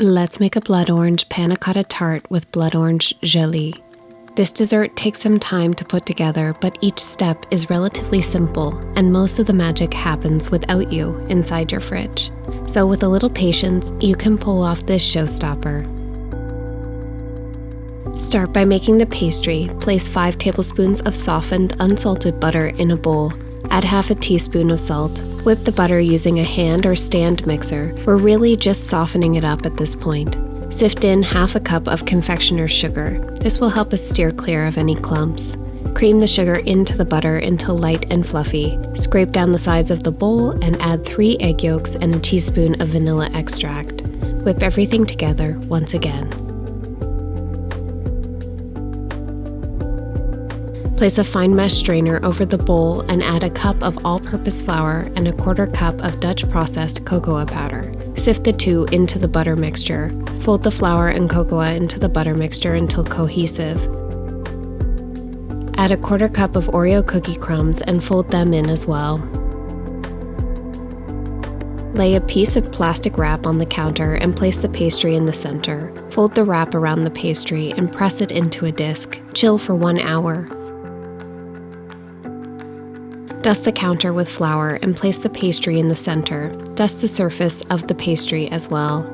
Let's make a blood orange panna cotta tart with blood orange gelée. This dessert takes some time to put together, but each step is relatively simple, and most of the magic happens without you inside your fridge. So with a little patience, you can pull off this showstopper. Start by making the pastry. Place 5 tablespoons of softened, unsalted butter in a bowl. Add half a teaspoon of salt. Whip the butter using a hand or stand mixer. We're really just softening it up at this point. Sift in half a cup of confectioner's sugar. This will help us steer clear of any clumps. Cream the sugar into the butter until light and fluffy. Scrape down the sides of the bowl and add 3 egg yolks and a teaspoon of vanilla extract. Whip everything together once again. Place a fine mesh strainer over the bowl and add a cup of all-purpose flour and a 1/4 cup of Dutch processed cocoa powder. Sift the two into the butter mixture. Fold the flour and cocoa into the butter mixture until cohesive. Add a 1/4 cup of Oreo cookie crumbs and fold them in as well. Lay a piece of plastic wrap on the counter and place the pastry in the center. Fold the wrap around the pastry and press it into a disc. Chill for 1 hour. Dust the counter with flour and place the pastry in the center. Dust the surface of the pastry as well.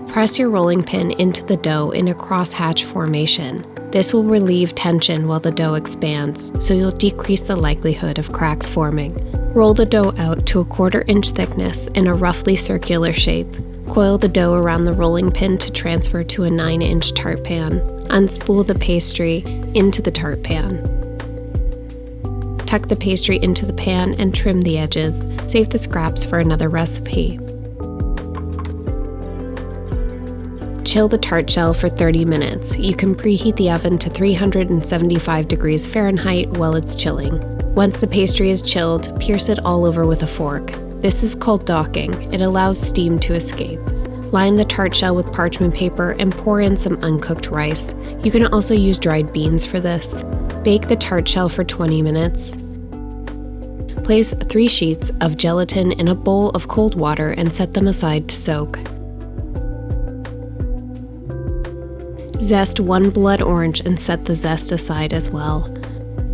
Press your rolling pin into the dough in a crosshatch formation. This will relieve tension while the dough expands, so you'll decrease the likelihood of cracks forming. Roll the dough out to a 1/4 inch thickness in a roughly circular shape. Coil the dough around the rolling pin to transfer to a 9-inch tart pan. Unspool the pastry into the tart pan. Tuck the pastry into the pan and trim the edges. Save the scraps for another recipe. Chill the tart shell for 30 minutes. You can preheat the oven to 375 degrees Fahrenheit while it's chilling. Once the pastry is chilled, pierce it all over with a fork. This is called docking. It allows steam to escape. Line the tart shell with parchment paper and pour in some uncooked rice. You can also use dried beans for this. Bake the tart shell for 20 minutes. Place 3 sheets of gelatin in a bowl of cold water and set them aside to soak. Zest 1 blood orange and set the zest aside as well.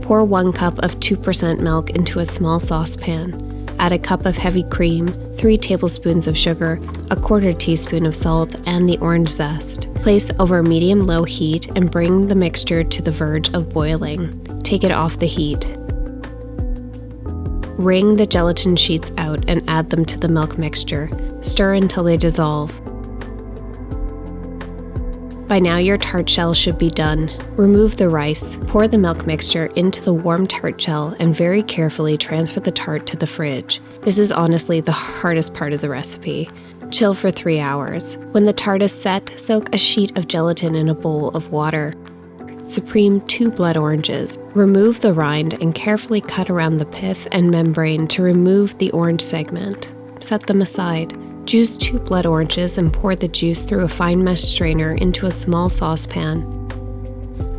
Pour 1 cup of 2% milk into a small saucepan. Add a cup of heavy cream, 3 tablespoons of sugar, a 1/4 teaspoon of salt, and the orange zest. Place over medium-low heat and bring the mixture to the verge of boiling. Take it off the heat. Wring the gelatin sheets out and add them to the milk mixture. Stir until they dissolve. By now your tart shell should be done. Remove the rice, pour the milk mixture into the warm tart shell, and very carefully transfer the tart to the fridge. This is honestly the hardest part of the recipe. Chill for 3 hours. When the tart is set, soak a sheet of gelatin in a bowl of water. Supreme 2 blood oranges. Remove the rind and carefully cut around the pith and membrane to remove the orange segment. Set them aside. Juice 2 blood oranges and pour the juice through a fine mesh strainer into a small saucepan.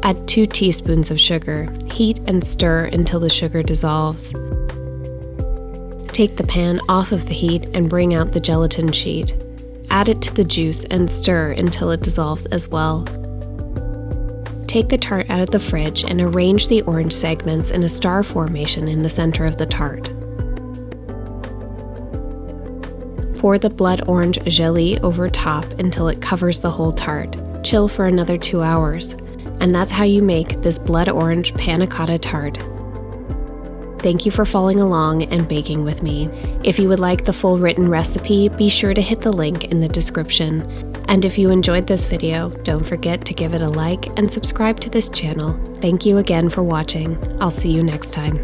Add 2 teaspoons of sugar. Heat and stir until the sugar dissolves. Take the pan off of the heat and bring out the gelatin sheet. Add it to the juice and stir until it dissolves as well. Take the tart out of the fridge and arrange the orange segments in a star formation in the center of the tart. Pour the blood orange gelée over top until it covers the whole tart. Chill for another 2 hours. And that's how you make this blood orange panna cotta tart. Thank you for following along and baking with me. If you would like the full written recipe, be sure to hit the link in the description. And if you enjoyed this video, don't forget to give it a like and subscribe to this channel. Thank you again for watching. I'll see you next time.